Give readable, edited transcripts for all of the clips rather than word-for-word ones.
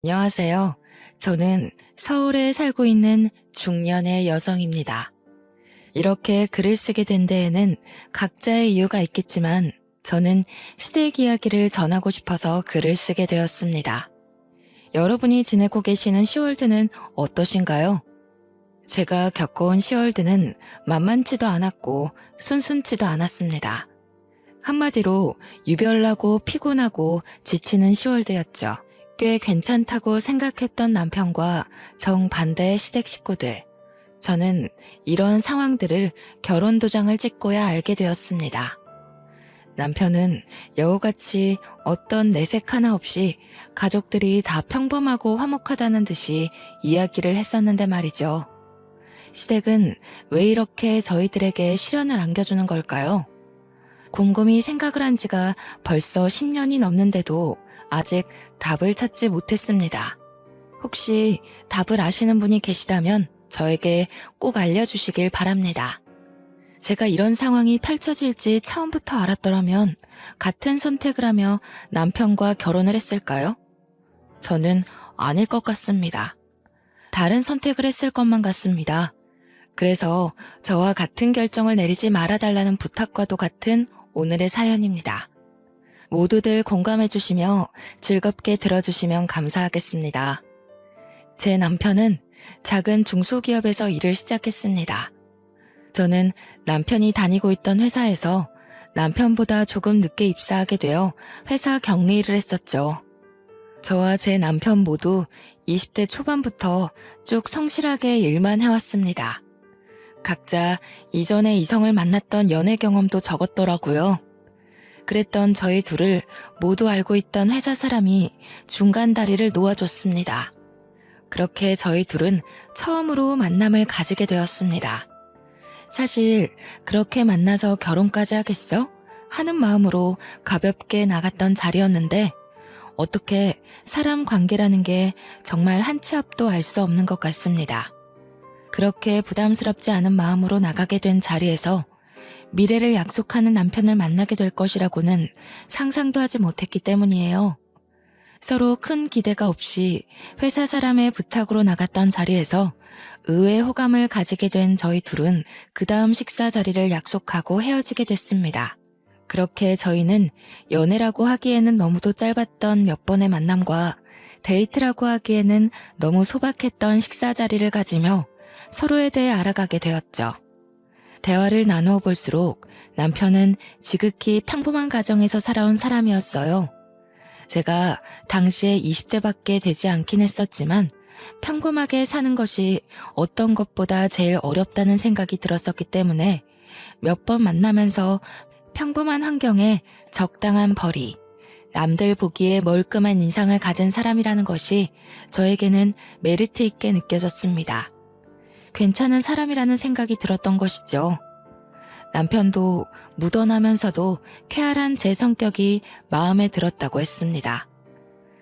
안녕하세요. 저는 서울에 살고 있는 중년의 여성입니다. 이렇게 글을 쓰게 된 데에는 각자의 이유가 있겠지만 저는 시댁 이야기를 전하고 싶어서 글을 쓰게 되었습니다. 여러분이 지내고 계시는 시월드는 어떠신가요? 제가 겪어온 시월드는 만만치도 않았고 순순치도 않았습니다. 한마디로 유별나고 피곤하고 지치는 시월드였죠. 꽤 괜찮다고 생각했던 남편과 정반대의 시댁 식구들. 저는 이런 상황들을 결혼 도장을 찍고야 알게 되었습니다. 남편은 여우같이 어떤 내색 하나 없이 가족들이 다 평범하고 화목하다는 듯이 이야기를 했었는데 말이죠. 시댁은 왜 이렇게 저희들에게 시련을 안겨주는 걸까요? 곰곰이 생각을 한 지가 벌써 10년이 넘는데도 아직 답을 찾지 못했습니다. 혹시 답을 아시는 분이 계시다면 저에게 꼭 알려주시길 바랍니다. 제가 이런 상황이 펼쳐질지 처음부터 알았더라면 같은 선택을 하며 남편과 결혼을 했을까요? 저는 아닐 것 같습니다. 다른 선택을 했을 것만 같습니다. 그래서 저와 같은 결정을 내리지 말아달라는 부탁과도 같은 오늘의 사연입니다. 모두들 공감해 주시며 즐겁게 들어주시면 감사하겠습니다. 제 남편은 작은 중소기업에서 일을 시작했습니다. 저는 남편이 다니고 있던 회사에서 남편보다 조금 늦게 입사하게 되어 회사 격리를 했었죠. 저와 제 남편 모두 20대 초반부터 쭉 성실하게 일만 해왔습니다. 각자 이전에 이성을 만났던 연애 경험도 적었더라고요. 그랬던 저희 둘을 모두 알고 있던 회사 사람이 중간 다리를 놓아줬습니다. 그렇게 저희 둘은 처음으로 만남을 가지게 되었습니다. 사실 그렇게 만나서 결혼까지 하겠어? 하는 마음으로 가볍게 나갔던 자리였는데 어떻게 사람 관계라는 게 정말 한 치 앞도 알 수 없는 것 같습니다. 그렇게 부담스럽지 않은 마음으로 나가게 된 자리에서 미래를 약속하는 남편을 만나게 될 것이라고는 상상도 하지 못했기 때문이에요. 서로 큰 기대가 없이 회사 사람의 부탁으로 나갔던 자리에서 의외의 호감을 가지게 된 저희 둘은 그 다음 식사 자리를 약속하고 헤어지게 됐습니다. 그렇게 저희는 연애라고 하기에는 너무도 짧았던 몇 번의 만남과 데이트라고 하기에는 너무 소박했던 식사 자리를 가지며 서로에 대해 알아가게 되었죠. 대화를 나누어 볼수록 남편은 지극히 평범한 가정에서 살아온 사람이었어요. 제가 당시에 20대밖에 되지 않긴 했었지만 평범하게 사는 것이 어떤 것보다 제일 어렵다는 생각이 들었었기 때문에 몇 번 만나면서 평범한 환경에 적당한 벌이, 남들 보기에 멀끔한 인상을 가진 사람이라는 것이 저에게는 메리트 있게 느껴졌습니다. 괜찮은 사람이라는 생각이 들었던 것이죠. 남편도 무던하면서도 쾌활한 제 성격이 마음에 들었다고 했습니다.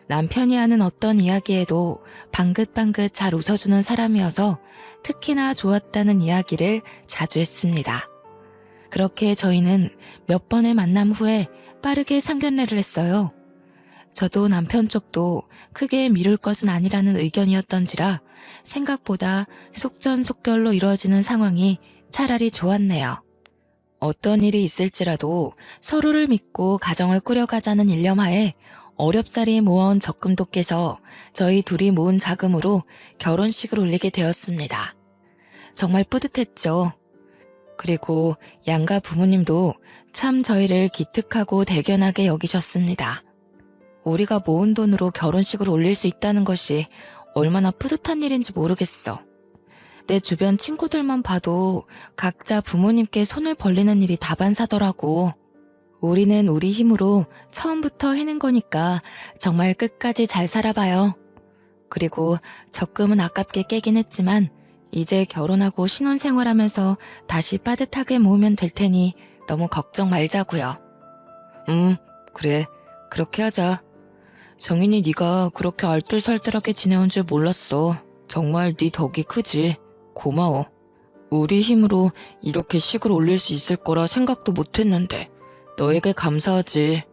남편이 하는 어떤 이야기에도 방긋방긋 잘 웃어주는 사람이어서 특히나 좋았다는 이야기를 자주 했습니다. 그렇게 저희는 몇 번의 만남 후에 빠르게 상견례를 했어요. 저도 남편 쪽도 크게 미룰 것은 아니라는 의견이었던지라 생각보다 속전속결로 이루어지는 상황이 차라리 좋았네요. 어떤 일이 있을지라도 서로를 믿고 가정을 꾸려가자는 일념하에 어렵사리 모아온 적금도 깨서 저희 둘이 모은 자금으로 결혼식을 올리게 되었습니다. 정말 뿌듯했죠. 그리고 양가 부모님도 참 저희를 기특하고 대견하게 여기셨습니다. 우리가 모은 돈으로 결혼식을 올릴 수 있다는 것이 얼마나 뿌듯한 일인지 모르겠어. 내 주변 친구들만 봐도 각자 부모님께 손을 벌리는 일이 다반사더라고. 우리는 우리 힘으로 처음부터 해낸 거니까 정말 끝까지 잘 살아봐요. 그리고 적금은 아깝게 깨긴 했지만 이제 결혼하고 신혼생활하면서 다시 빠듯하게 모으면 될 테니 너무 걱정 말자고요. 그래. 그렇게 하자. 정인이 네가 그렇게 알뜰살뜰하게 지내온 줄 몰랐어. 정말 네 덕이 크지. 고마워. 우리 힘으로 이렇게 식을 올릴 수 있을 거라 생각도 못했는데 너에게 감사하지.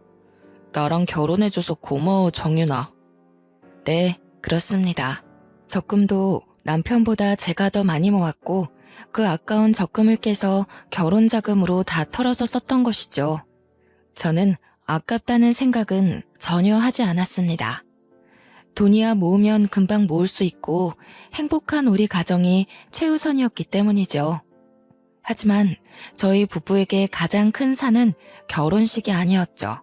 나랑 결혼해줘서 고마워, 정윤아. 네, 그렇습니다. 적금도 남편보다 제가 더 많이 모았고 그 아까운 적금을 깨서 결혼 자금으로 다 털어서 썼던 것이죠. 저는 아깝다는 생각은 전혀 하지 않았습니다. 돈이야 모으면 금방 모을 수 있고 행복한 우리 가정이 최우선이었기 때문이죠. 하지만 저희 부부에게 가장 큰 산은 결혼식이 아니었죠.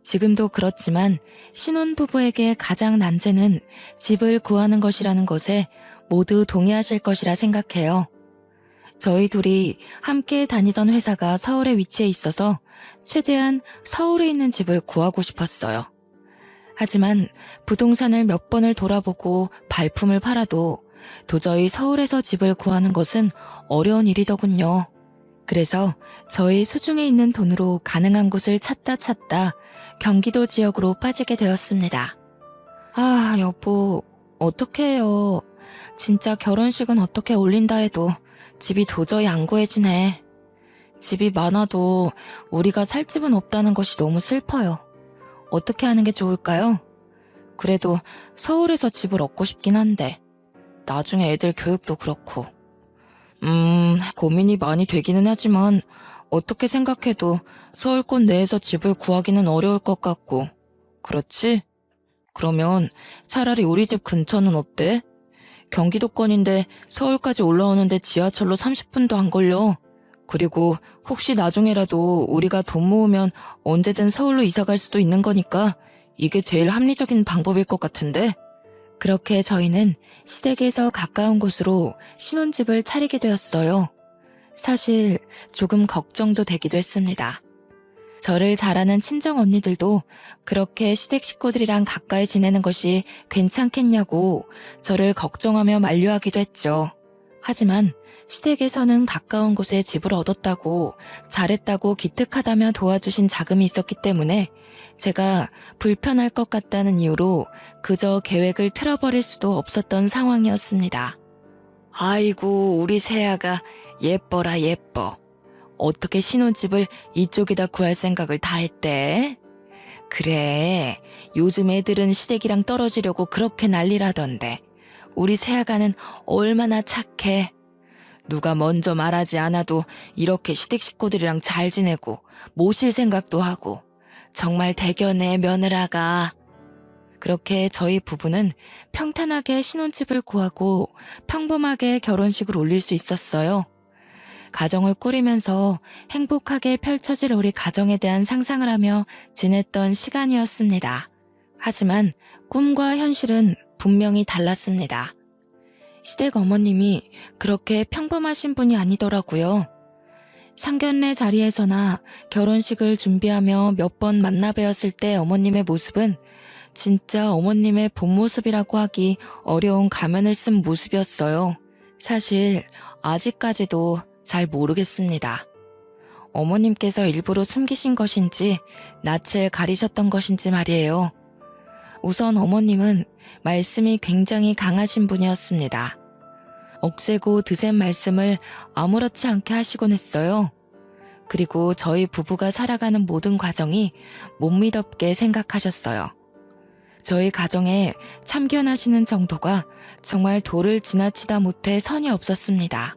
지금도 그렇지만 신혼부부에게 가장 난제는 집을 구하는 것이라는 것에 모두 동의하실 것이라 생각해요. 저희 둘이 함께 다니던 회사가 서울에 위치해 있어서 최대한 서울에 있는 집을 구하고 싶었어요. 하지만 부동산을 몇 번을 돌아보고 발품을 팔아도 도저히 서울에서 집을 구하는 것은 어려운 일이더군요. 그래서 저희 수중에 있는 돈으로 가능한 곳을 찾다 경기도 지역으로 빠지게 되었습니다. 아, 여보, 어떡해 해요. 진짜 결혼식은 어떻게 올린다 해도 집이 도저히 안 구해지네. 집이 많아도 우리가 살 집은 없다는 것이 너무 슬퍼요. 어떻게 하는 게 좋을까요? 그래도 서울에서 집을 얻고 싶긴 한데 나중에 애들 교육도 그렇고. 고민이 많이 되기는 하지만 어떻게 생각해도 서울권 내에서 집을 구하기는 어려울 것 같고. 그렇지? 그러면 차라리 우리 집 근처는 어때? 경기도권인데 서울까지 올라오는데 지하철로 30분도 안 걸려. 그리고 혹시 나중에라도 우리가 돈 모으면 언제든 서울로 이사 갈 수도 있는 거니까 이게 제일 합리적인 방법일 것 같은데? 그렇게 저희는 시댁에서 가까운 곳으로 신혼집을 차리게 되었어요. 사실 조금 걱정도 되기도 했습니다. 저를 잘 아는 친정 언니들도 그렇게 시댁 식구들이랑 가까이 지내는 것이 괜찮겠냐고 저를 걱정하며 만류하기도 했죠. 하지만 시댁에서는 가까운 곳에 집을 얻었다고 잘했다고 기특하다며 도와주신 자금이 있었기 때문에 제가 불편할 것 같다는 이유로 그저 계획을 틀어버릴 수도 없었던 상황이었습니다. 아이고, 우리 새아가 예뻐라 예뻐. 어떻게 신혼집을 이쪽에다 구할 생각을 다 했대? 그래, 요즘 애들은 시댁이랑 떨어지려고 그렇게 난리라던데 우리 새아가는 얼마나 착해. 누가 먼저 말하지 않아도 이렇게 시댁 식구들이랑 잘 지내고 모실 생각도 하고 정말 대견해 며느라가. 그렇게 저희 부부는 평탄하게 신혼집을 구하고 평범하게 결혼식을 올릴 수 있었어요. 가정을 꾸리면서 행복하게 펼쳐질 우리 가정에 대한 상상을 하며 지냈던 시간이었습니다. 하지만 꿈과 현실은 분명히 달랐습니다. 시댁 어머님이 그렇게 평범하신 분이 아니더라고요. 상견례 자리에서나 결혼식을 준비하며 몇 번 만나 뵈었을 때 어머님의 모습은 진짜 어머님의 본 모습이라고 하기 어려운 가면을 쓴 모습이었어요. 사실 아직까지도 잘 모르겠습니다. 어머님께서 일부러 숨기신 것인지 낯을 가리셨던 것인지 말이에요. 우선 어머님은 말씀이 굉장히 강하신 분이었습니다. 억세고 드센 말씀을 아무렇지 않게 하시곤 했어요. 그리고 저희 부부가 살아가는 모든 과정이 못 믿었게 생각하셨어요. 저희 가정에 참견하시는 정도가 정말 도를 지나치다 못해 선이 없었습니다.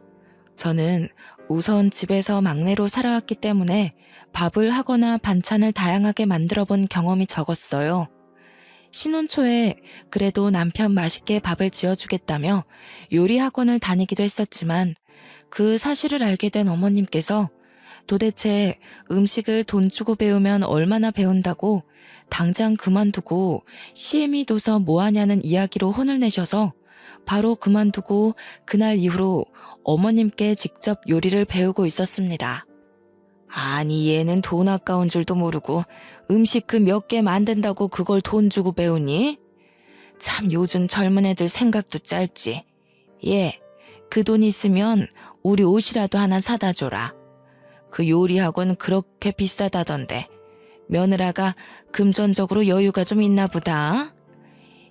저는 우선 집에서 막내로 살아왔기 때문에 밥을 하거나 반찬을 다양하게 만들어 본 경험이 적었어요. 신혼 초에 그래도 남편 맛있게 밥을 지어주겠다며 요리 학원을 다니기도 했었지만 그 사실을 알게 된 어머님께서 도대체 음식을 돈 주고 배우면 얼마나 배운다고 당장 그만두고 CME 둬서 뭐하냐는 이야기로 혼을 내셔서 바로 그만두고 그날 이후로 어머님께 직접 요리를 배우고 있었습니다. 아니, 얘는 돈 아까운 줄도 모르고 음식 그 몇 개 만든다고 그걸 돈 주고 배우니? 참 요즘 젊은 애들 생각도 짧지. 얘, 그 돈 있으면 우리 옷이라도 하나 사다 줘라. 그 요리 학원 그렇게 비싸다던데 며느라가 금전적으로 여유가 좀 있나 보다.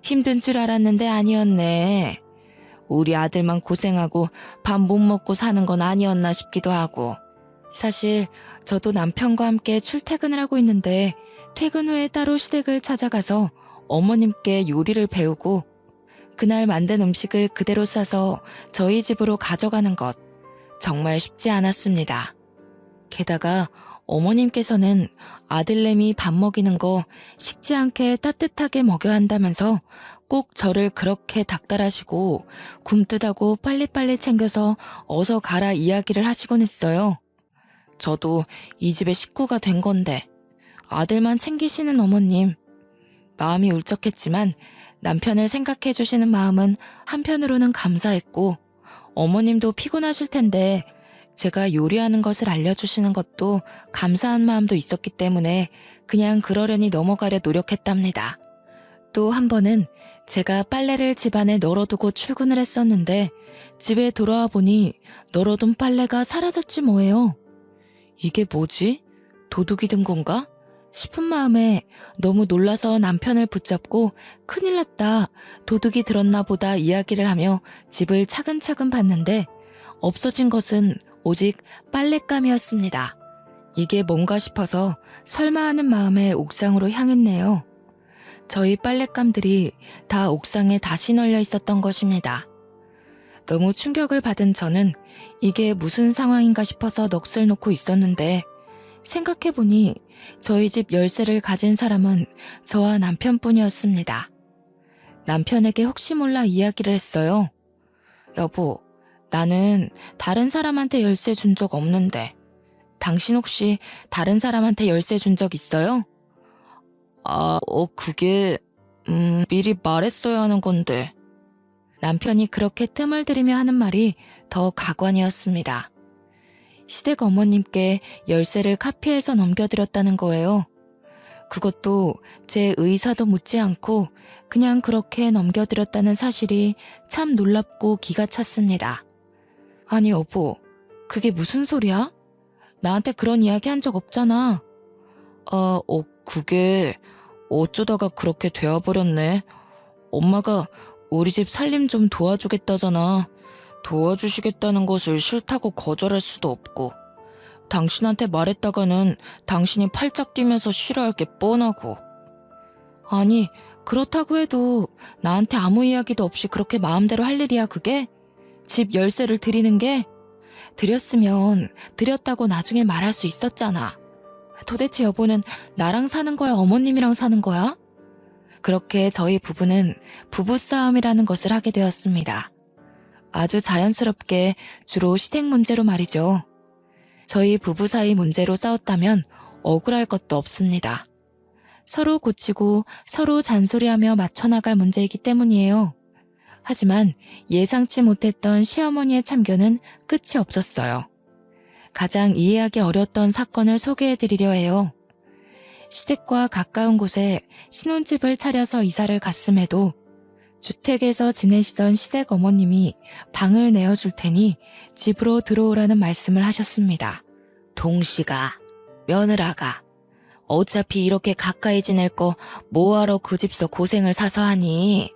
힘든 줄 알았는데 아니었네. 우리 아들만 고생하고 밥 못 먹고 사는 건 아니었나 싶기도 하고. 사실 저도 남편과 함께 출퇴근을 하고 있는데 퇴근 후에 따로 시댁을 찾아가서 어머님께 요리를 배우고 그날 만든 음식을 그대로 싸서 저희 집으로 가져가는 것 정말 쉽지 않았습니다. 게다가 어머님께서는 아들내미 밥 먹이는 거 식지 않게 따뜻하게 먹여야 한다면서 꼭 저를 그렇게 닥달하시고 굼뜨다고 빨리빨리 챙겨서 어서 가라 이야기를 하시곤 했어요. 저도 이 집의 식구가 된 건데 아들만 챙기시는 어머님. 마음이 울적했지만 남편을 생각해 주시는 마음은 한편으로는 감사했고 어머님도 피곤하실 텐데 제가 요리하는 것을 알려주시는 것도 감사한 마음도 있었기 때문에 그냥 그러려니 넘어가려 노력했답니다. 또 한 번은 제가 빨래를 집안에 널어두고 출근을 했었는데 집에 돌아와 보니 널어둔 빨래가 사라졌지 뭐예요. 이게 뭐지? 도둑이 든 건가? 싶은 마음에 너무 놀라서 남편을 붙잡고 큰일 났다, 도둑이 들었나 보다 이야기를 하며 집을 차근차근 봤는데 없어진 것은 오직 빨랫감이었습니다. 이게 뭔가 싶어서 설마 하는 마음에 옥상으로 향했네요. 저희 빨랫감들이 다 옥상에 다시 널려 있었던 것입니다. 너무 충격을 받은 저는 이게 무슨 상황인가 싶어서 넋을 놓고 있었는데 생각해보니 저희 집 열쇠를 가진 사람은 저와 남편뿐이었습니다. 남편에게 혹시 몰라 이야기를 했어요. 여보, 나는 다른 사람한테 열쇠 준 적 없는데 당신 혹시 다른 사람한테 열쇠 준 적 있어요? 그게 미리 말했어야 하는 건데. 남편이 그렇게 뜸을 들이며 하는 말이 더 가관이었습니다. 시댁 어머님께 열쇠를 카피해서 넘겨드렸다는 거예요. 그것도 제 의사도 묻지 않고 그냥 그렇게 넘겨드렸다는 사실이 참 놀랍고 기가 찼습니다. 아니 여보, 그게 무슨 소리야? 나한테 그런 이야기 한 적 없잖아. 그게 어쩌다가 그렇게 되어버렸네. 엄마가 우리 집 살림 좀 도와주겠다잖아. 도와주시겠다는 것을 싫다고 거절할 수도 없고 당신한테 말했다가는 당신이 팔짝 뛰면서 싫어할 게 뻔하고. 아니 그렇다고 해도 나한테 아무 이야기도 없이 그렇게 마음대로 할 일이야 그게? 집 열쇠를 드리는 게? 드렸으면 드렸다고 나중에 말할 수 있었잖아. 도대체 여보는 나랑 사는 거야 어머님이랑 사는 거야? 그렇게 저희 부부는 부부싸움이라는 것을 하게 되었습니다. 아주 자연스럽게 주로 시댁 문제로 말이죠. 저희 부부 사이 문제로 싸웠다면 억울할 것도 없습니다. 서로 고치고 서로 잔소리하며 맞춰나갈 문제이기 때문이에요. 하지만 예상치 못했던 시어머니의 참견은 끝이 없었어요. 가장 이해하기 어려웠던 사건을 소개해드리려 해요. 시댁과 가까운 곳에 신혼집을 차려서 이사를 갔음에도 주택에서 지내시던 시댁 어머님이 방을 내어줄 테니 집으로 들어오라는 말씀을 하셨습니다. 동시가, 며느라가, 어차피 이렇게 가까이 지낼 거 뭐하러 그 집서 고생을 사서 하니?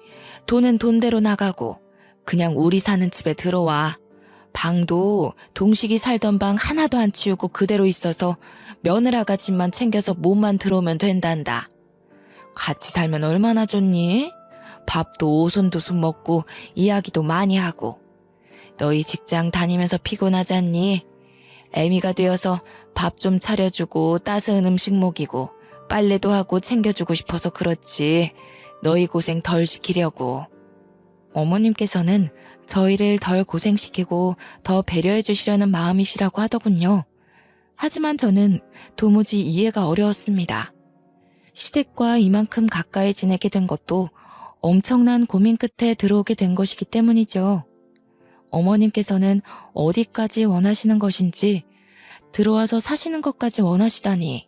돈은 돈대로 나가고 그냥 우리 사는 집에 들어와. 방도 동식이 살던 방 하나도 안 치우고 그대로 있어서 며느라가 집만 챙겨서 몸만 들어오면 된단다. 같이 살면 얼마나 좋니? 밥도 오손도손 먹고 이야기도 많이 하고. 너희 직장 다니면서 피곤하지 않니? 애미가 되어서 밥 좀 차려주고 따스한 음식 먹이고 빨래도 하고 챙겨주고 싶어서 그렇지. 너희 고생 덜 시키려고. 어머님께서는 저희를 덜 고생시키고 더 배려해 주시려는 마음이시라고 하더군요. 하지만 저는 도무지 이해가 어려웠습니다. 시댁과 이만큼 가까이 지내게 된 것도 엄청난 고민 끝에 들어오게 된 것이기 때문이죠. 어머님께서는 어디까지 원하시는 것인지 들어와서 사시는 것까지 원하시다니.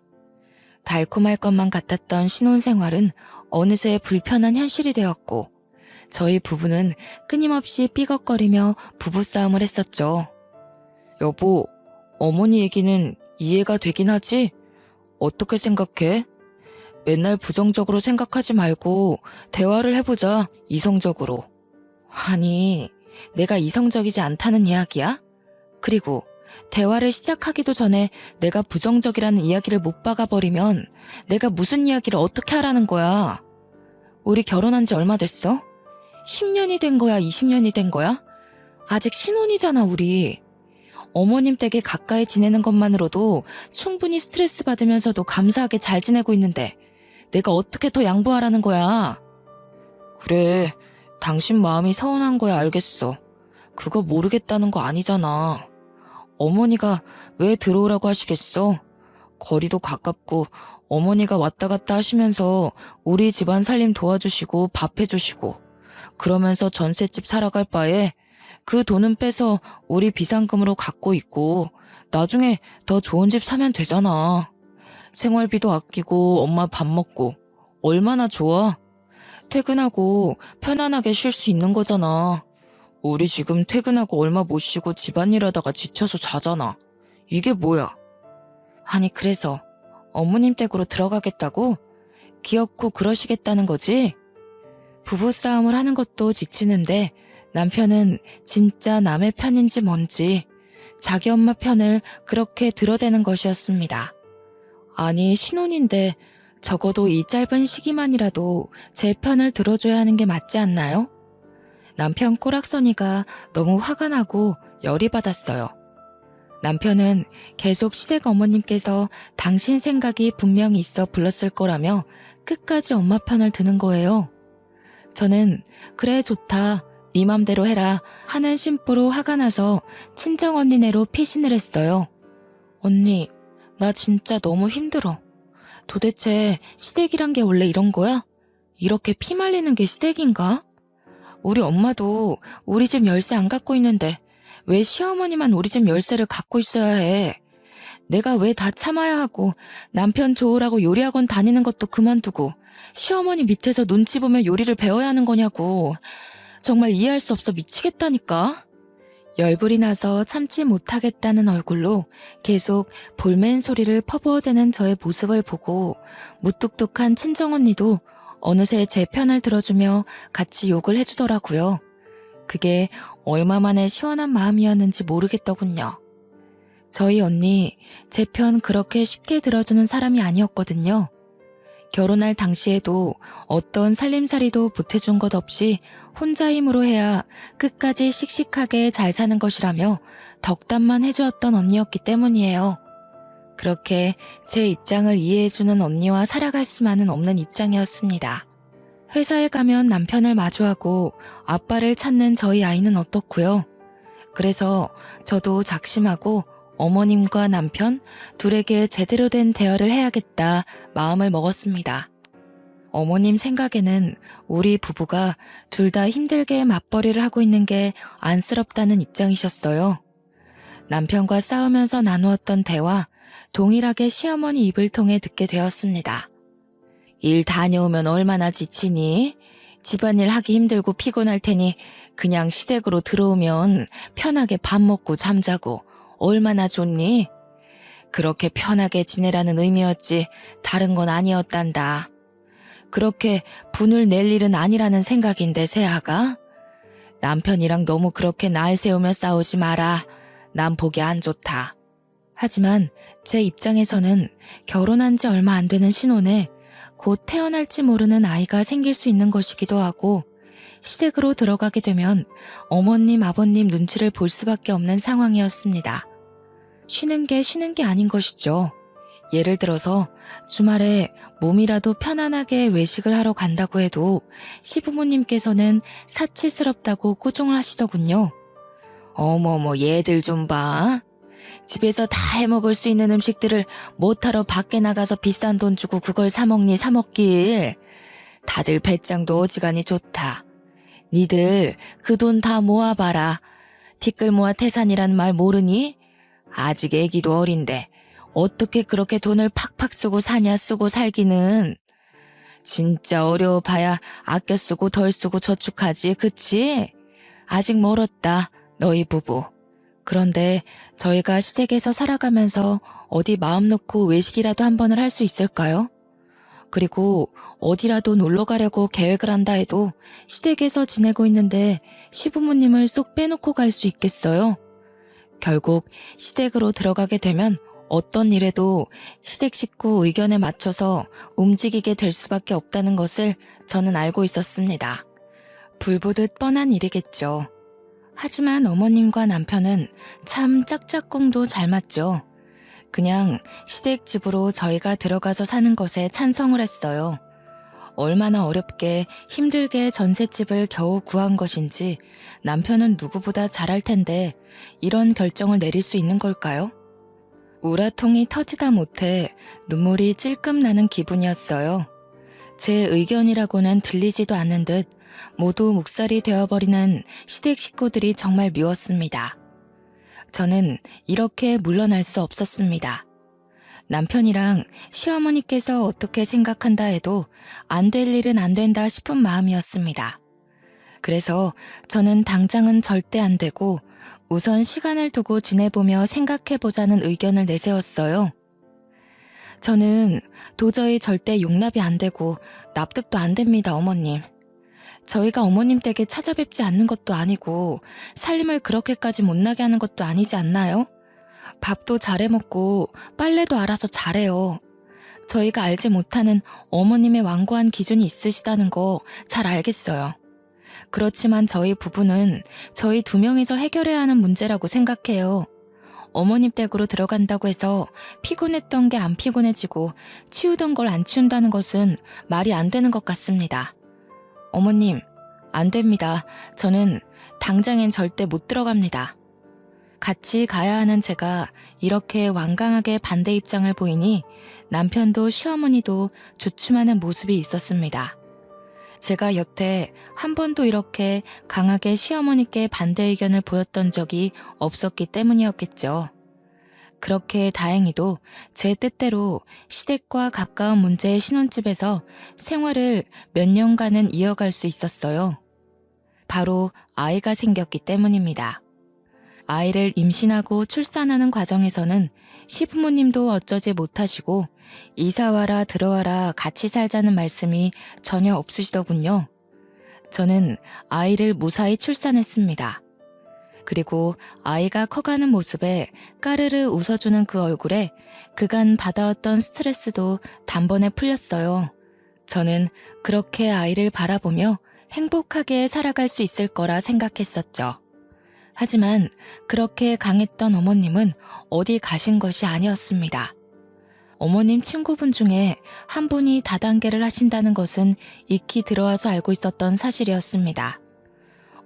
달콤할 것만 같았던 신혼생활은 어느새 불편한 현실이 되었고 저희 부부는 끊임없이 삐걱거리며 부부싸움을 했었죠. 여보, 어머니 얘기는 이해가 되긴 하지? 어떻게 생각해? 맨날 부정적으로 생각하지 말고 대화를 해보자, 이성적으로. 아니, 내가 이성적이지 않다는 이야기야? 그리고 대화를 시작하기도 전에 내가 부정적이라는 이야기를 못 박아버리면 내가 무슨 이야기를 어떻게 하라는 거야? 우리 결혼한 지 얼마 됐어? 10년이 된 거야, 20년이 된 거야? 아직 신혼이잖아, 우리. 어머님 댁에 가까이 지내는 것만으로도 충분히 스트레스 받으면서도 감사하게 잘 지내고 있는데 내가 어떻게 더 양보하라는 거야? 그래, 당신 마음이 서운한 거야, 알겠어. 그거 모르겠다는 거 아니잖아. 어머니가 왜 들어오라고 하시겠어? 거리도 가깝고 어머니가 왔다 갔다 하시면서 우리 집안 살림 도와주시고 밥 해주시고 그러면서 전셋집 살아갈 바에 그 돈은 빼서 우리 비상금으로 갖고 있고 나중에 더 좋은 집 사면 되잖아. 생활비도 아끼고 엄마 밥 먹고 얼마나 좋아? 퇴근하고 편안하게 쉴 수 있는 거잖아. 우리 지금 퇴근하고 얼마 못 쉬고 집안일 하다가 지쳐서 자잖아. 이게 뭐야? 아니 그래서 어머님 댁으로 들어가겠다고? 귀엽고 그러시겠다는 거지? 부부싸움을 하는 것도 지치는데 남편은 진짜 남의 편인지 뭔지 자기 엄마 편을 그렇게 들어대는 것이었습니다. 아니 신혼인데 적어도 이 짧은 시기만이라도 제 편을 들어줘야 하는 게 맞지 않나요? 남편 꼬락서니가 너무 화가 나고 열이 받았어요. 남편은 계속 시댁 어머님께서 당신 생각이 분명히 있어 불렀을 거라며 끝까지 엄마 편을 드는 거예요. 저는 그래 좋다, 네 맘대로 해라 하는 심보로 화가 나서 친정언니네로 피신을 했어요. 언니, 나 진짜 너무 힘들어. 도대체 시댁이란 게 원래 이런 거야? 이렇게 피 말리는 게 시댁인가? 우리 엄마도 우리 집 열쇠 안 갖고 있는데 왜 시어머니만 우리 집 열쇠를 갖고 있어야 해? 내가 왜 다 참아야 하고 남편 좋으라고 요리학원 다니는 것도 그만두고 시어머니 밑에서 눈치 보며 요리를 배워야 하는 거냐고. 정말 이해할 수 없어 미치겠다니까. 열불이 나서 참지 못하겠다는 얼굴로 계속 볼멘 소리를 퍼부어대는 저의 모습을 보고 무뚝뚝한 친정언니도 어느새 제 편을 들어주며 같이 욕을 해주더라고요. 그게 얼마만에 시원한 마음이었는지 모르겠더군요. 저희 언니, 제 편 그렇게 쉽게 들어주는 사람이 아니었거든요. 결혼할 당시에도 어떤 살림살이도 보태준 것 없이 혼자 힘으로 해야 끝까지 씩씩하게 잘 사는 것이라며 덕담만 해주었던 언니였기 때문이에요. 그렇게 제 입장을 이해해주는 언니와 살아갈 수만은 없는 입장이었습니다. 회사에 가면 남편을 마주하고 아빠를 찾는 저희 아이는 어떻고요? 그래서 저도 작심하고 어머님과 남편 둘에게 제대로 된 대화를 해야겠다 마음을 먹었습니다. 어머님 생각에는 우리 부부가 둘 다 힘들게 맞벌이를 하고 있는 게 안쓰럽다는 입장이셨어요. 남편과 싸우면서 나누었던 대화, 동일하게 시어머니 입을 통해 듣게 되었습니다. 일 다녀오면 얼마나 지치니? 집안일 하기 힘들고 피곤할 테니 그냥 시댁으로 들어오면 편하게 밥 먹고 잠자고 얼마나 좋니? 그렇게 편하게 지내라는 의미였지 다른 건 아니었단다. 그렇게 분을 낼 일은 아니라는 생각인데 세아가? 남편이랑 너무 그렇게 날 세우며 싸우지 마라. 난 보기 안 좋다. 하지만 제 입장에서는 결혼한 지 얼마 안 되는 신혼에 곧 태어날지 모르는 아이가 생길 수 있는 것이기도 하고 시댁으로 들어가게 되면 어머님, 아버님 눈치를 볼 수밖에 없는 상황이었습니다. 쉬는 게 아닌 것이죠. 예를 들어서 주말에 몸이라도 편안하게 외식을 하러 간다고 해도 시부모님께서는 사치스럽다고 꾸중을 하시더군요. 어머머 얘들 좀 봐. 집에서 다 해먹을 수 있는 음식들을 못하러 밖에 나가서 비싼 돈 주고 그걸 사먹니 사먹길. 다들 배짱도 어지간히 좋다. 니들 그 돈 다 모아봐라. 티끌 모아 태산이란 말 모르니? 아직 애기도 어린데 어떻게 그렇게 돈을 팍팍 쓰고 사냐 쓰고 살기는. 진짜 어려워봐야 아껴 쓰고 덜 쓰고 저축하지 그치? 아직 멀었다 너희 부부. 그런데 저희가 시댁에서 살아가면서 어디 마음 놓고 외식이라도 한 번을 할 수 있을까요? 그리고 어디라도 놀러 가려고 계획을 한다 해도 시댁에서 지내고 있는데 시부모님을 쏙 빼놓고 갈 수 있겠어요? 결국 시댁으로 들어가게 되면 어떤 일에도 시댁 식구 의견에 맞춰서 움직이게 될 수밖에 없다는 것을 저는 알고 있었습니다. 불보듯 뻔한 일이겠죠. 하지만 어머님과 남편은 참 짝짝꿍도 잘 맞죠. 그냥 시댁집으로 저희가 들어가서 사는 것에 찬성을 했어요. 얼마나 어렵게 힘들게 전셋집을 겨우 구한 것인지 남편은 누구보다 잘할 텐데 이런 결정을 내릴 수 있는 걸까요? 우라통이 터지다 못해 눈물이 찔끔 나는 기분이었어요. 제 의견이라고는 들리지도 않는 듯 모두 묵살이 되어버리는 시댁 식구들이 정말 미웠습니다. 저는 이렇게 물러날 수 없었습니다. 남편이랑 시어머니께서 어떻게 생각한다 해도 안 될 일은 안 된다 싶은 마음이었습니다. 그래서 저는 당장은 절대 안 되고 우선 시간을 두고 지내보며 생각해보자는 의견을 내세웠어요. 저는 도저히 절대 용납이 안 되고 납득도 안 됩니다, 어머님. 저희가 어머님 댁에 찾아뵙지 않는 것도 아니고 살림을 그렇게까지 못나게 하는 것도 아니지 않나요? 밥도 잘해 먹고 빨래도 알아서 잘해요. 저희가 알지 못하는 어머님의 완고한 기준이 있으시다는 거 잘 알겠어요. 그렇지만 저희 부부는 저희 두 명이서 해결해야 하는 문제라고 생각해요. 어머님 댁으로 들어간다고 해서 피곤했던 게 안 피곤해지고 치우던 걸 안 치운다는 것은 말이 안 되는 것 같습니다. 어머님, 안 됩니다. 저는 당장엔 절대 못 들어갑니다. 같이 가야 하는 제가 이렇게 완강하게 반대 입장을 보이니 남편도 시어머니도 주춤하는 모습이 있었습니다. 제가 여태 한 번도 이렇게 강하게 시어머니께 반대 의견을 보였던 적이 없었기 때문이었겠죠. 그렇게 다행히도 제 뜻대로 시댁과 가까운 문제의 신혼집에서 생활을 몇 년간은 이어갈 수 있었어요. 바로 아이가 생겼기 때문입니다. 아이를 임신하고 출산하는 과정에서는 시부모님도 어쩌지 못하시고 이사와라 들어와라 같이 살자는 말씀이 전혀 없으시더군요. 저는 아이를 무사히 출산했습니다. 그리고 아이가 커가는 모습에 까르르 웃어주는 그 얼굴에 그간 받아왔던 스트레스도 단번에 풀렸어요. 저는 그렇게 아이를 바라보며 행복하게 살아갈 수 있을 거라 생각했었죠. 하지만 그렇게 강했던 어머님은 어디 가신 것이 아니었습니다. 어머님 친구분 중에 한 분이 다단계를 하신다는 것은 익히 들어와서 알고 있었던 사실이었습니다.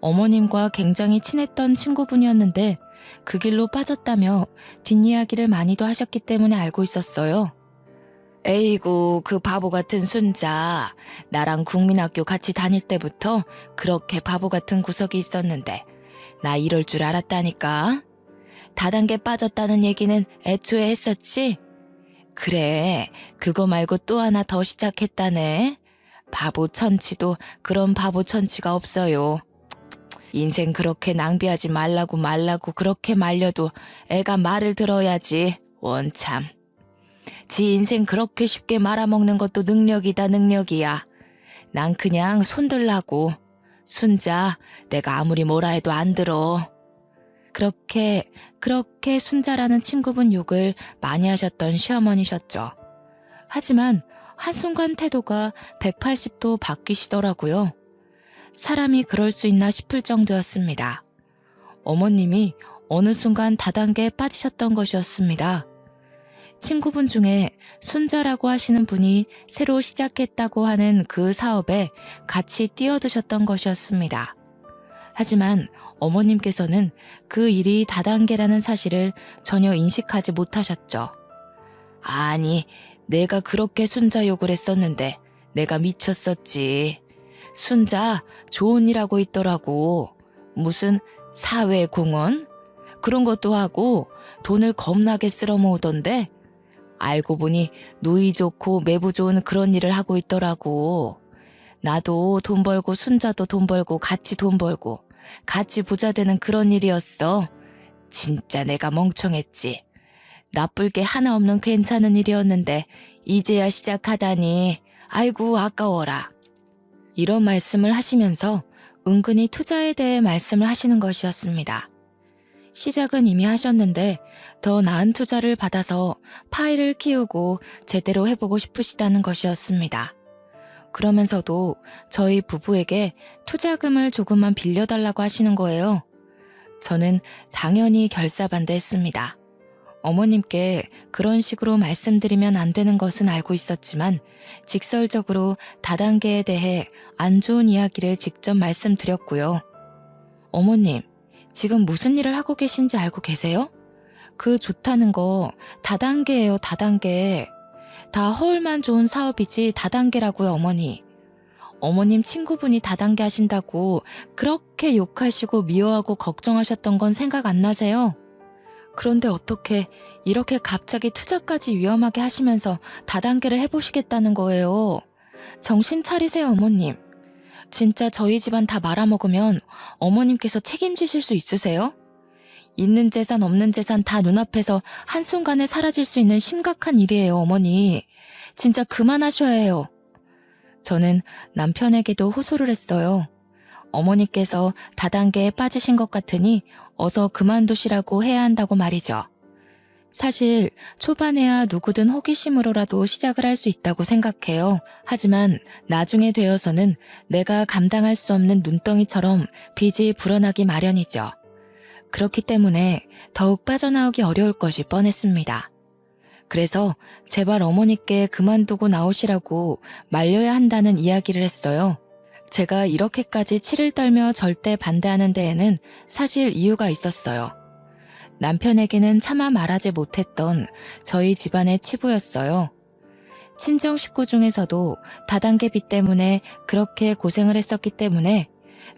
어머님과 굉장히 친했던 친구분이었는데 그 길로 빠졌다며 뒷이야기를 많이도 하셨기 때문에 알고 있었어요. 에이구, 그 바보 같은 순자. 나랑 국민학교 같이 다닐 때부터 그렇게 바보 같은 구석이 있었는데 나 이럴 줄 알았다니까. 다단계 빠졌다는 얘기는 애초에 했었지? 그래, 그거 말고 또 하나 더 시작했다네. 바보 천치도 그런 바보 천치가 없어요. 인생 그렇게 낭비하지 말라고 그렇게 말려도 애가 말을 들어야지. 원참. 지 인생 그렇게 쉽게 말아먹는 것도 능력이다, 능력이야. 난 그냥 손들라고. 순자, 내가 아무리 뭐라 해도 안 들어. 그렇게 순자라는 친구분 욕을 많이 하셨던 시어머니셨죠. 하지만 한순간 태도가 180도 바뀌시더라고요. 사람이 그럴 수 있나 싶을 정도였습니다. 어머님이 어느 순간 다단계에 빠지셨던 것이었습니다. 친구분 중에 순자라고 하시는 분이 새로 시작했다고 하는 그 사업에 같이 뛰어드셨던 것이었습니다. 하지만 어머님께서는 그 일이 다단계라는 사실을 전혀 인식하지 못하셨죠. 아니, 내가 그렇게 순자 욕을 했었는데 내가 미쳤었지. 순자 좋은 일 하고 있더라고. 무슨 사회공헌? 그런 것도 하고 돈을 겁나게 쓸어 모으던데 알고 보니 누이 좋고 매부 좋은 그런 일을 하고 있더라고. 나도 돈 벌고 순자도 돈 벌고 같이 돈 벌고 같이 부자 되는 그런 일이었어. 진짜 내가 멍청했지. 나쁠 게 하나 없는 괜찮은 일이었는데 이제야 시작하다니 아이고 아까워라. 이런 말씀을 하시면서 은근히 투자에 대해 말씀을 하시는 것이었습니다. 시작은 이미 하셨는데 더 나은 투자를 받아서 파일을 키우고 제대로 해보고 싶으시다는 것이었습니다. 그러면서도 저희 부부에게 투자금을 조금만 빌려달라고 하시는 거예요. 저는 당연히 결사반대했습니다. 어머님께 그런 식으로 말씀드리면 안 되는 것은 알고 있었지만 직설적으로 다단계에 대해 안 좋은 이야기를 직접 말씀드렸고요. 어머님, 지금 무슨 일을 하고 계신지 알고 계세요? 그 좋다는 거 다단계예요, 다단계. 다 허울만 좋은 사업이지 다단계라고요, 어머니. 어머님 친구분이 다단계 하신다고 그렇게 욕하시고 미워하고 걱정하셨던 건 생각 안 나세요? 그런데 어떻게 이렇게 갑자기 투자까지 위험하게 하시면서 다단계를 해보시겠다는 거예요? 정신 차리세요, 어머님. 진짜 저희 집안 다 말아먹으면 어머님께서 책임지실 수 있으세요? 있는 재산 없는 재산 다 눈앞에서 한순간에 사라질 수 있는 심각한 일이에요, 어머니. 진짜 그만하셔야 해요. 저는 남편에게도 호소를 했어요. 어머니께서 다단계에 빠지신 것 같으니 어서 그만두시라고 해야 한다고 말이죠. 사실 초반에야 누구든 호기심으로라도 시작을 할 수 있다고 생각해요. 하지만 나중에 되어서는 내가 감당할 수 없는 눈덩이처럼 빚이 불어나기 마련이죠. 그렇기 때문에 더욱 빠져나오기 어려울 것이 뻔했습니다. 그래서 제발 어머니께 그만두고 나오시라고 말려야 한다는 이야기를 했어요. 제가 이렇게까지 치를 떨며 절대 반대하는 데에는 사실 이유가 있었어요. 남편에게는 차마 말하지 못했던 저희 집안의 치부였어요. 친정 식구 중에서도 다단계 빚 때문에 그렇게 고생을 했었기 때문에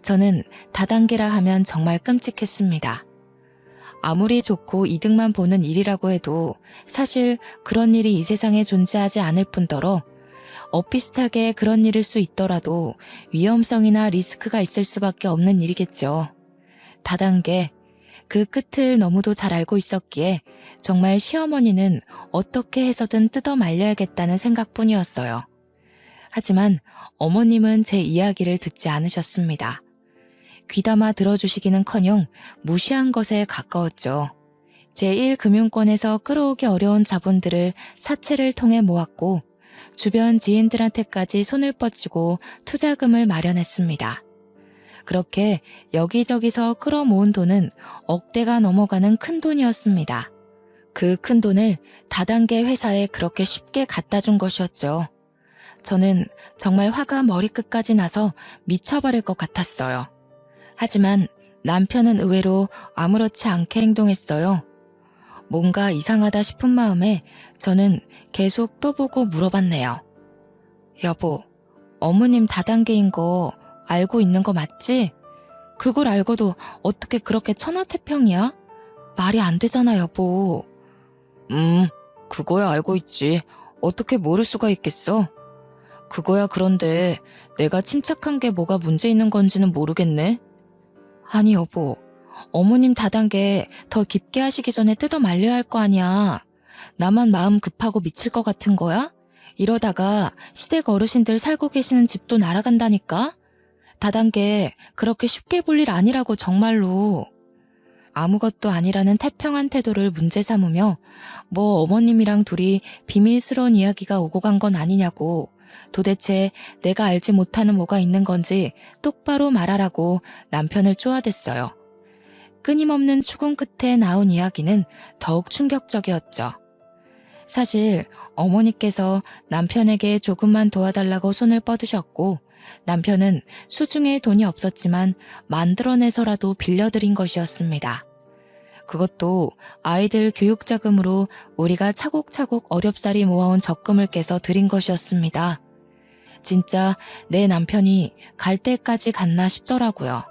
저는 다단계라 하면 정말 끔찍했습니다. 아무리 좋고 이득만 보는 일이라고 해도 사실 그런 일이 이 세상에 존재하지 않을 뿐더러 엇비슷하게 그런 일일 수 있더라도 위험성이나 리스크가 있을 수밖에 없는 일이겠죠. 다단계, 그 끝을 너무도 잘 알고 있었기에 정말 시어머니는 어떻게 해서든 뜯어 말려야겠다는 생각뿐이었어요. 하지만 어머님은 제 이야기를 듣지 않으셨습니다. 귀담아 들어주시기는커녕 무시한 것에 가까웠죠. 제1금융권에서 끌어오기 어려운 자본들을 사채를 통해 모았고 주변 지인들한테까지 손을 뻗치고 투자금을 마련했습니다. 그렇게 여기저기서 끌어모은 돈은 억대가 넘어가는 큰 돈이었습니다. 그 큰 돈을 다단계 회사에 그렇게 쉽게 갖다 준 것이었죠. 저는 정말 화가 머리끝까지 나서 미쳐버릴 것 같았어요. 하지만 남편은 의외로 아무렇지 않게 행동했어요. 뭔가 이상하다 싶은 마음에 저는 계속 떠보고 물어봤네요. 여보, 어머님 다단계인 거 알고 있는 거 맞지? 그걸 알고도 어떻게 그렇게 천하태평이야? 말이 안 되잖아, 여보. 그거야 알고 있지. 어떻게 모를 수가 있겠어? 그거야 그런데 내가 침착한 게 뭐가 문제 있는 건지는 모르겠네. 아니 여보, 어머님 다단계 더 깊게 하시기 전에 뜯어 말려야 할 거 아니야. 나만 마음 급하고 미칠 것 같은 거야? 이러다가 시댁 어르신들 살고 계시는 집도 날아간다니까? 다단계 그렇게 쉽게 볼 일 아니라고 정말로. 아무것도 아니라는 태평한 태도를 문제 삼으며 뭐 어머님이랑 둘이 비밀스러운 이야기가 오고 간 건 아니냐고, 도대체 내가 알지 못하는 뭐가 있는 건지 똑바로 말하라고 남편을 쪼아댔어요. 끊임없는 추궁 끝에 나온 이야기는 더욱 충격적이었죠. 사실 어머니께서 남편에게 조금만 도와달라고 손을 뻗으셨고 남편은 수중에 돈이 없었지만 만들어내서라도 빌려드린 것이었습니다. 그것도 아이들 교육자금으로 우리가 차곡차곡 어렵사리 모아온 적금을 깨서 드린 것이었습니다. 진짜 내 남편이 갈 때까지 갔나 싶더라고요.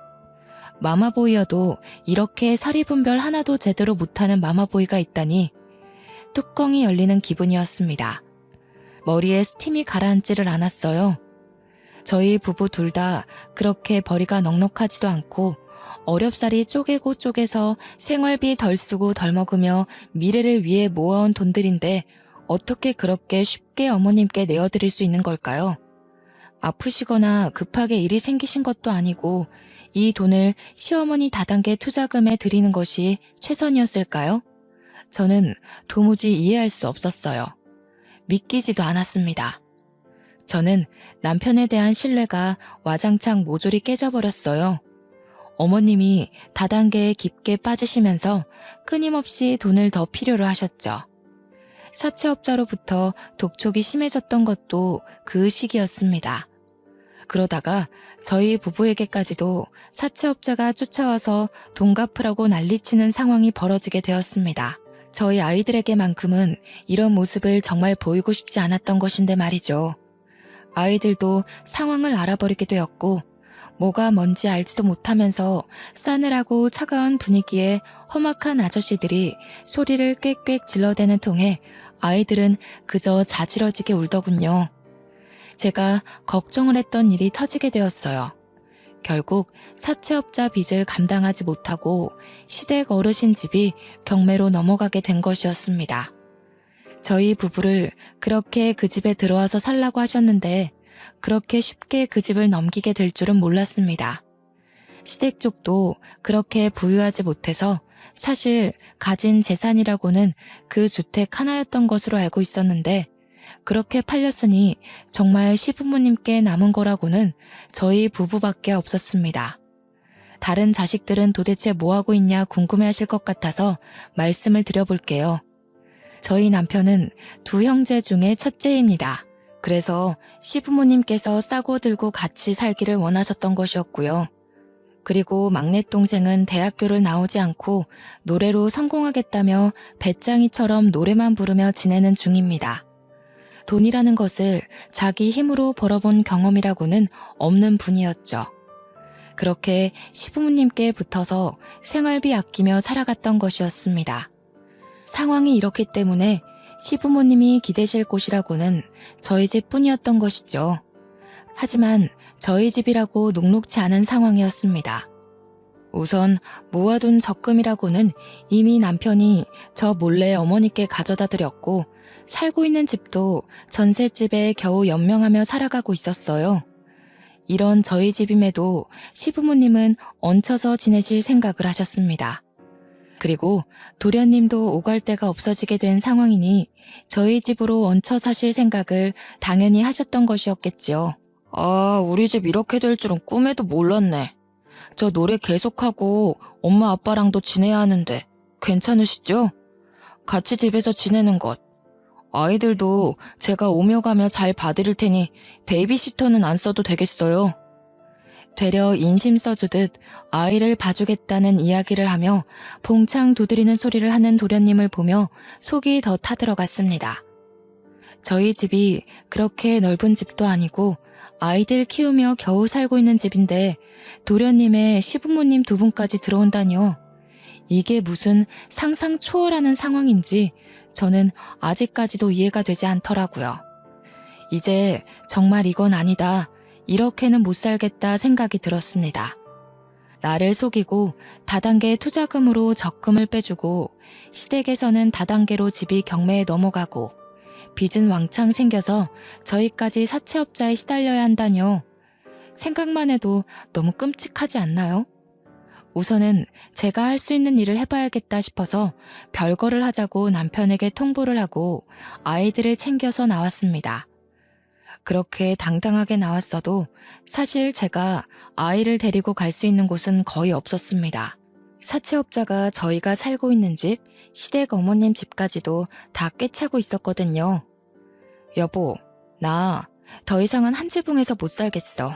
마마보이여도 이렇게 사리분별 하나도 제대로 못하는 마마보이가 있다니 뚜껑이 열리는 기분이었습니다. 머리에 스팀이 가라앉지를 않았어요. 저희 부부 둘 다 그렇게 벌이가 넉넉하지도 않고 어렵사리 쪼개고 쪼개서 생활비 덜 쓰고 덜 먹으며 미래를 위해 모아온 돈들인데 어떻게 그렇게 쉽게 어머님께 내어드릴 수 있는 걸까요? 아프시거나 급하게 일이 생기신 것도 아니고 이 돈을 시어머니 다단계 투자금에 드리는 것이 최선이었을까요? 저는 도무지 이해할 수 없었어요. 믿기지도 않았습니다. 저는 남편에 대한 신뢰가 와장창 모조리 깨져버렸어요. 어머님이 다단계에 깊게 빠지시면서 끊임없이 돈을 더 필요로 하셨죠. 사채업자로부터 독촉이 심해졌던 것도 그 시기였습니다. 그러다가 저희 부부에게까지도 사채업자가 쫓아와서 돈 갚으라고 난리치는 상황이 벌어지게 되었습니다. 저희 아이들에게만큼은 이런 모습을 정말 보이고 싶지 않았던 것인데 말이죠. 아이들도 상황을 알아버리게 되었고 뭐가 뭔지 알지도 못하면서 싸늘하고 차가운 분위기에 험악한 아저씨들이 소리를 꽥꽥 질러대는 통에 아이들은 그저 자지러지게 울더군요. 제가 걱정을 했던 일이 터지게 되었어요. 결국 사채업자 빚을 감당하지 못하고 시댁 어르신 집이 경매로 넘어가게 된 것이었습니다. 저희 부부를 그렇게 그 집에 들어와서 살라고 하셨는데 그렇게 쉽게 그 집을 넘기게 될 줄은 몰랐습니다. 시댁 쪽도 그렇게 부유하지 못해서 사실 가진 재산이라고는 그 주택 하나였던 것으로 알고 있었는데 그렇게 팔렸으니 정말 시부모님께 남은 거라고는 저희 부부밖에 없었습니다. 다른 자식들은 도대체 뭐하고 있냐 궁금해하실 것 같아서 말씀을 드려볼게요. 저희 남편은 두 형제 중에 첫째입니다. 그래서 시부모님께서 싸고 들고 같이 살기를 원하셨던 것이었고요. 그리고 막내 동생은 대학교를 나오지 않고 노래로 성공하겠다며 배짱이처럼 노래만 부르며 지내는 중입니다. 돈이라는 것을 자기 힘으로 벌어본 경험이라고는 없는 분이었죠. 그렇게 시부모님께 붙어서 생활비 아끼며 살아갔던 것이었습니다. 상황이 이렇기 때문에 시부모님이 기대실 곳이라고는 저희 집뿐이었던 것이죠. 하지만 저희 집이라고 녹록치 않은 상황이었습니다. 우선 모아둔 적금이라고는 이미 남편이 저 몰래 어머니께 가져다 드렸고 살고 있는 집도 전셋집에 겨우 연명하며 살아가고 있었어요. 이런 저희 집임에도 시부모님은 얹혀서 지내실 생각을 하셨습니다. 그리고 도련님도 오갈 데가 없어지게 된 상황이니 저희 집으로 얹혀 사실 생각을 당연히 하셨던 것이었겠지요. 아, 우리 집 이렇게 될 줄은 꿈에도 몰랐네. 저 노래 계속하고 엄마 아빠랑도 지내야 하는데 괜찮으시죠? 같이 집에서 지내는 것. 아이들도 제가 오며 가며 잘 봐드릴 테니 베이비시터는 안 써도 되겠어요. 되려 인심 써주듯 아이를 봐주겠다는 이야기를 하며 봉창 두드리는 소리를 하는 도련님을 보며 속이 더 타들어갔습니다. 저희 집이 그렇게 넓은 집도 아니고 아이들 키우며 겨우 살고 있는 집인데 도련님의 시부모님 두 분까지 들어온다니요. 이게 무슨 상상 초월하는 상황인지 저는 아직까지도 이해가 되지 않더라고요. 이제 정말 이건 아니다. 이렇게는 못 살겠다 생각이 들었습니다. 나를 속이고 다단계 투자금으로 적금을 빼주고 시댁에서는 다단계로 집이 경매에 넘어가고 빚은 왕창 생겨서 저희까지 사채업자에 시달려야 한다뇨. 생각만 해도 너무 끔찍하지 않나요? 우선은 제가 할 수 있는 일을 해봐야겠다 싶어서 별거를 하자고 남편에게 통보를 하고 아이들을 챙겨서 나왔습니다. 그렇게 당당하게 나왔어도 사실 제가 아이를 데리고 갈 수 있는 곳은 거의 없었습니다. 사채업자가 저희가 살고 있는 집, 시댁 어머님 집까지도 다 꿰차고 있었거든요. 여보, 나 더 이상은 한 지붕에서 못 살겠어.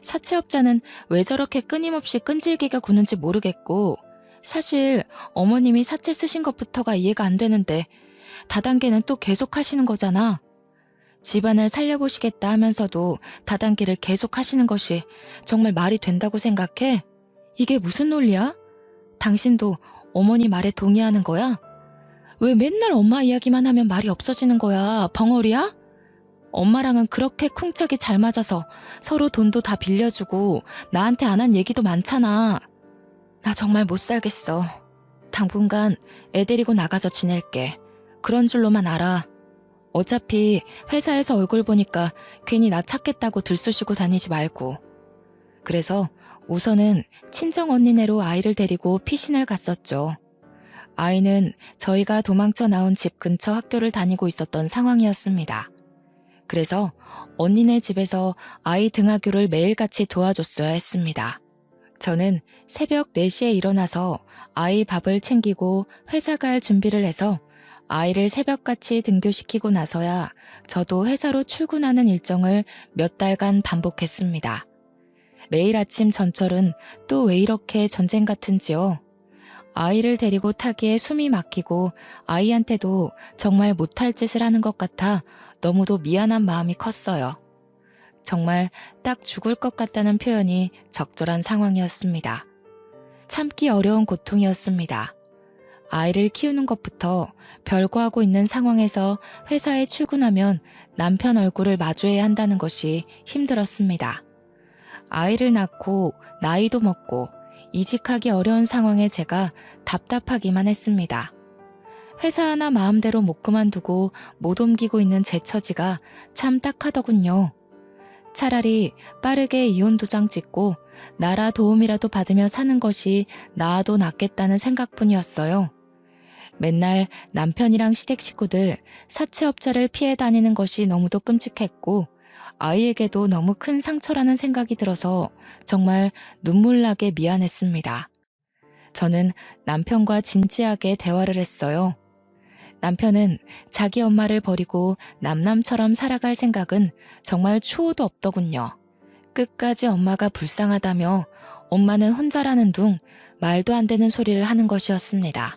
사채업자는 왜 저렇게 끊임없이 끈질기게 구는지 모르겠고 사실 어머님이 사채 쓰신 것부터가 이해가 안 되는데 다단계는 또 계속 하시는 거잖아. 집안을 살려보시겠다 하면서도 다단계를 계속 하시는 것이 정말 말이 된다고 생각해? 이게 무슨 논리야? 당신도 어머니 말에 동의하는 거야? 왜 맨날 엄마 이야기만 하면 말이 없어지는 거야? 벙어리야? 엄마랑은 그렇게 쿵짝이 잘 맞아서 서로 돈도 다 빌려주고 나한테 안 한 얘기도 많잖아. 나 정말 못 살겠어. 당분간 애 데리고 나가서 지낼게. 그런 줄로만 알아. 어차피 회사에서 얼굴 보니까 괜히 나 찾겠다고 들쑤시고 다니지 말고. 그래서 우선은 친정 언니네로 아이를 데리고 피신을 갔었죠. 아이는 저희가 도망쳐 나온 집 근처 학교를 다니고 있었던 상황이었습니다. 그래서 언니네 집에서 아이 등하교를 매일같이 도와줬어야 했습니다. 저는 새벽 4시에 일어나서 아이 밥을 챙기고 회사 갈 준비를 해서 아이를 새벽같이 등교시키고 나서야 저도 회사로 출근하는 일정을 몇 달간 반복했습니다. 매일 아침 전철은 또 왜 이렇게 전쟁 같은지요? 아이를 데리고 타기에 숨이 막히고 아이한테도 정말 못할 짓을 하는 것 같아 너무도 미안한 마음이 컸어요. 정말 딱 죽을 것 같다는 표현이 적절한 상황이었습니다. 참기 어려운 고통이었습니다. 아이를 키우는 것부터 별거하고 있는 상황에서 회사에 출근하면 남편 얼굴을 마주해야 한다는 것이 힘들었습니다. 아이를 낳고 나이도 먹고 이직하기 어려운 상황에 제가 답답하기만 했습니다. 회사 하나 마음대로 못 그만두고 못 옮기고 있는 제 처지가 참 딱하더군요. 차라리 빠르게 이혼 도장 찍고 나라 도움이라도 받으며 사는 것이 나아도 낫겠다는 생각뿐이었어요. 맨날 남편이랑 시댁 식구들 사채업자를 피해 다니는 것이 너무도 끔찍했고 아이에게도 너무 큰 상처라는 생각이 들어서 정말 눈물나게 미안했습니다. 저는 남편과 진지하게 대화를 했어요. 남편은 자기 엄마를 버리고 남남처럼 살아갈 생각은 정말 추호도 없더군요. 끝까지 엄마가 불쌍하다며 엄마는 혼자라는 둥 말도 안 되는 소리를 하는 것이었습니다.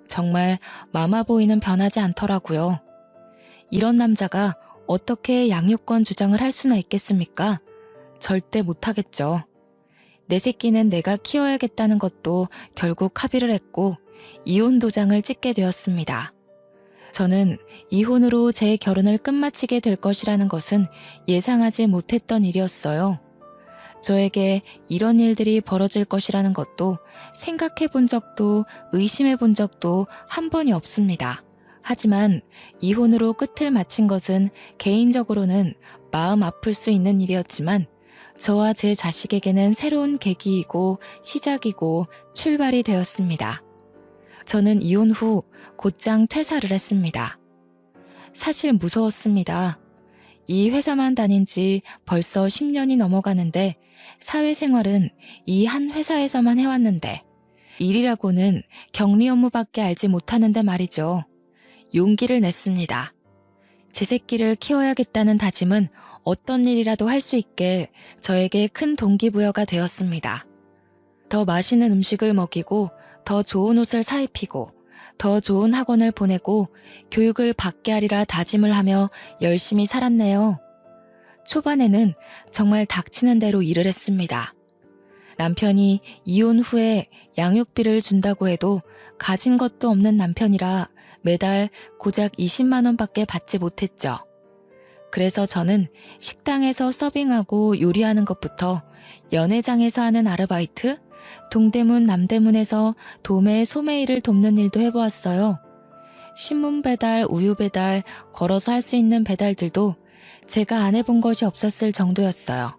정말 마마보이는 변하지 않더라고요. 이런 남자가 어떻게 양육권 주장을 할 수나 있겠습니까? 절대 못하겠죠. 내 새끼는 내가 키워야겠다는 것도 결국 합의를 했고 이혼 도장을 찍게 되었습니다. 저는 이혼으로 제 결혼을 끝마치게 될 것이라는 것은 예상하지 못했던 일이었어요. 저에게 이런 일들이 벌어질 것이라는 것도 생각해 본 적도 의심해 본 적도 한 번이 없습니다. 하지만 이혼으로 끝을 마친 것은 개인적으로는 마음 아플 수 있는 일이었지만 저와 제 자식에게는 새로운 계기이고 시작이고 출발이 되었습니다. 저는 이혼 후 곧장 퇴사를 했습니다. 사실 무서웠습니다. 이 회사만 다닌 지 벌써 10년이 넘어가는데 사회생활은 이 한 회사에서만 해왔는데 일이라고는 격리 업무밖에 알지 못하는데 말이죠. 용기를 냈습니다. 제 새끼를 키워야겠다는 다짐은 어떤 일이라도 할 수 있게 저에게 큰 동기부여가 되었습니다. 더 맛있는 음식을 먹이고 더 좋은 옷을 사입히고 더 좋은 학원을 보내고 교육을 받게 하리라 다짐을 하며 열심히 살았네요. 초반에는 정말 닥치는 대로 일을 했습니다. 남편이 이혼 후에 양육비를 준다고 해도 가진 것도 없는 남편이라 매달 고작 20만 원밖에 받지 못했죠. 그래서 저는 식당에서 서빙하고 요리하는 것부터 연회장에서 하는 아르바이트, 동대문 남대문에서 도매 소매 일을 돕는 일도 해보았어요. 신문 배달, 우유 배달, 걸어서 할 수 있는 배달들도 제가 안 해본 것이 없었을 정도였어요.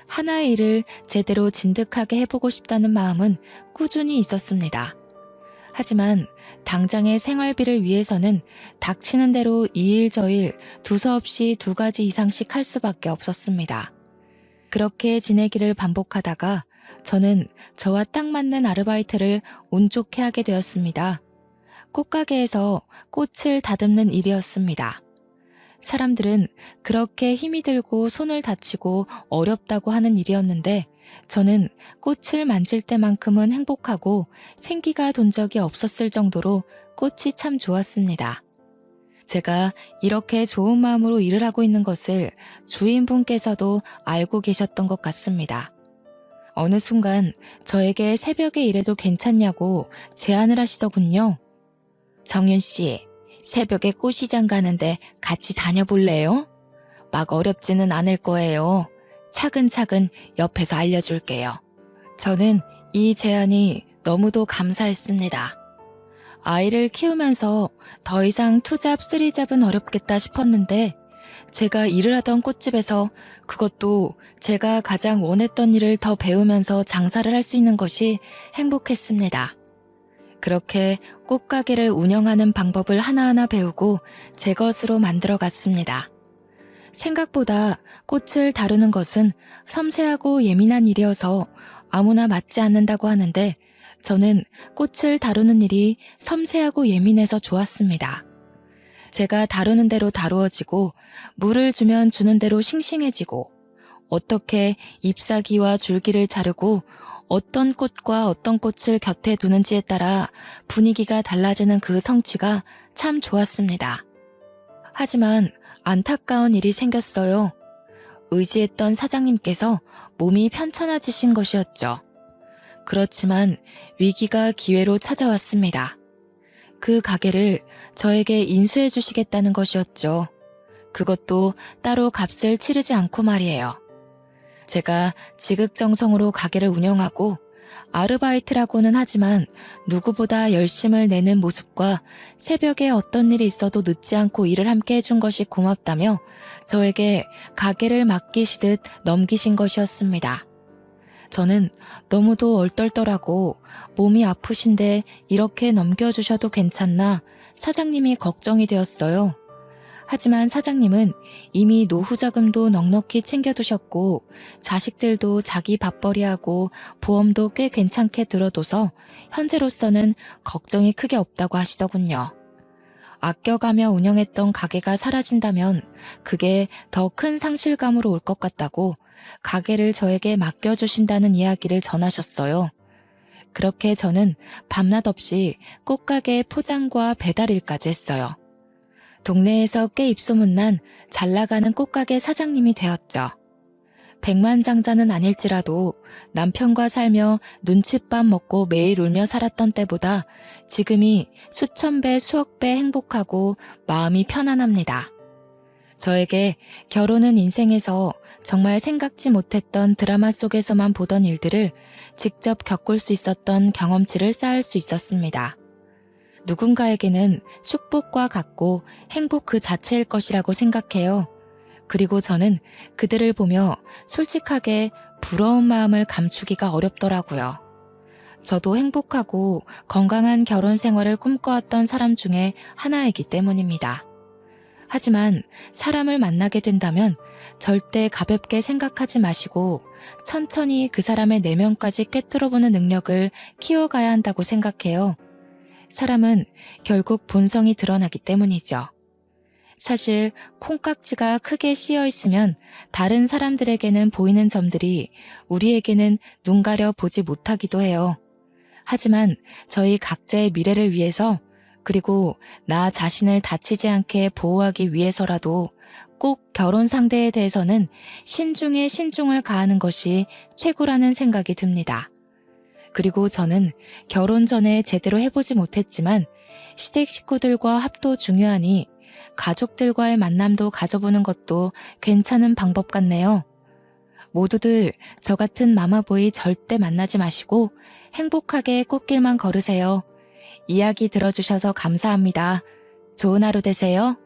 하나의 일을 제대로 진득하게 해보고 싶다는 마음은 꾸준히 있었습니다. 하지만 당장의 생활비를 위해서는 닥치는 대로 이 일 저 일 두서없이 2가지 이상씩 할 수밖에 없었습니다. 그렇게 지내기를 반복하다가 저는 저와 딱 맞는 아르바이트를 운 좋게 하게 되었습니다. 꽃가게에서 꽃을 다듬는 일이었습니다. 사람들은 그렇게 힘이 들고 손을 다치고 어렵다고 하는 일이었는데 저는 꽃을 만질 때만큼은 행복하고 생기가 돈 적이 없었을 정도로 꽃이 참 좋았습니다. 제가 이렇게 좋은 마음으로 일을 하고 있는 것을 주인분께서도 알고 계셨던 것 같습니다. 어느 순간 저에게 새벽에 일해도 괜찮냐고 제안을 하시더군요. 정윤 씨, 새벽에 꽃시장 가는데 같이 다녀볼래요? 막 어렵지는 않을 거예요. 차근차근 옆에서 알려줄게요. 저는 이 제안이 너무도 감사했습니다. 아이를 키우면서 더 이상 투잡, 쓰리잡은 어렵겠다 싶었는데 제가 일을 하던 꽃집에서 그것도 제가 가장 원했던 일을 더 배우면서 장사를 할 수 있는 것이 행복했습니다. 그렇게 꽃가게를 운영하는 방법을 하나하나 배우고 제 것으로 만들어 갔습니다. 생각보다 꽃을 다루는 것은 섬세하고 예민한 일이어서 아무나 맞지 않는다고 하는데 저는 꽃을 다루는 일이 섬세하고 예민해서 좋았습니다. 제가 다루는 대로 다루어지고 물을 주면 주는 대로 싱싱해지고 어떻게 잎사귀와 줄기를 자르고 어떤 꽃과 어떤 꽃을 곁에 두는지에 따라 분위기가 달라지는 그 성취가 참 좋았습니다. 하지만 안타까운 일이 생겼어요. 의지했던 사장님께서 몸이 편찮아지신 것이었죠. 그렇지만 위기가 기회로 찾아왔습니다. 그 가게를 저에게 인수해 주시겠다는 것이었죠. 그것도 따로 값을 치르지 않고 말이에요. 제가 지극정성으로 가게를 운영하고 아르바이트라고는 하지만 누구보다 열심을 내는 모습과 새벽에 어떤 일이 있어도 늦지 않고 일을 함께 해준 것이 고맙다며 저에게 가게를 맡기시듯 넘기신 것이었습니다. 저는 너무도 얼떨떨하고 몸이 아프신데 이렇게 넘겨주셔도 괜찮나 사장님이 걱정이 되었어요. 하지만 사장님은 이미 노후 자금도 넉넉히 챙겨두셨고 자식들도 자기 밥벌이하고 보험도 꽤 괜찮게 들어둬서 현재로서는 걱정이 크게 없다고 하시더군요. 아껴가며 운영했던 가게가 사라진다면 그게 더 큰 상실감으로 올 것 같다고 가게를 저에게 맡겨주신다는 이야기를 전하셨어요. 그렇게 저는 밤낮 없이 꽃가게 포장과 배달 일까지 했어요. 동네에서 꽤 입소문난 잘나가는 꽃가게 사장님이 되었죠. 백만장자는 아닐지라도 남편과 살며 눈칫밥 먹고 매일 울며 살았던 때보다 지금이 수천 배 수억 배 행복하고 마음이 편안합니다. 저에게 결혼은 인생에서 정말 생각지 못했던 드라마 속에서만 보던 일들을 직접 겪을 수 있었던 경험치를 쌓을 수 있었습니다. 누군가에게는 축복과 같고 행복 그 자체일 것이라고 생각해요. 그리고 저는 그들을 보며 솔직하게 부러운 마음을 감추기가 어렵더라고요. 저도 행복하고 건강한 결혼 생활을 꿈꿔왔던 사람 중에 하나이기 때문입니다. 하지만 사람을 만나게 된다면 절대 가볍게 생각하지 마시고 천천히 그 사람의 내면까지 꿰뚫어보는 능력을 키워가야 한다고 생각해요. 사람은 결국 본성이 드러나기 때문이죠. 사실 콩깍지가 크게 씌어 있으면 다른 사람들에게는 보이는 점들이 우리에게는 눈 가려 보지 못하기도 해요. 하지만 저희 각자의 미래를 위해서 그리고 나 자신을 다치지 않게 보호하기 위해서라도 꼭 결혼 상대에 대해서는 신중에 신중을 가하는 것이 최고라는 생각이 듭니다. 그리고 저는 결혼 전에 제대로 해보지 못했지만 시댁 식구들과 합도 중요하니 가족들과의 만남도 가져보는 것도 괜찮은 방법 같네요. 모두들 저 같은 마마보이 절대 만나지 마시고 행복하게 꽃길만 걸으세요. 이야기 들어주셔서 감사합니다. 좋은 하루 되세요.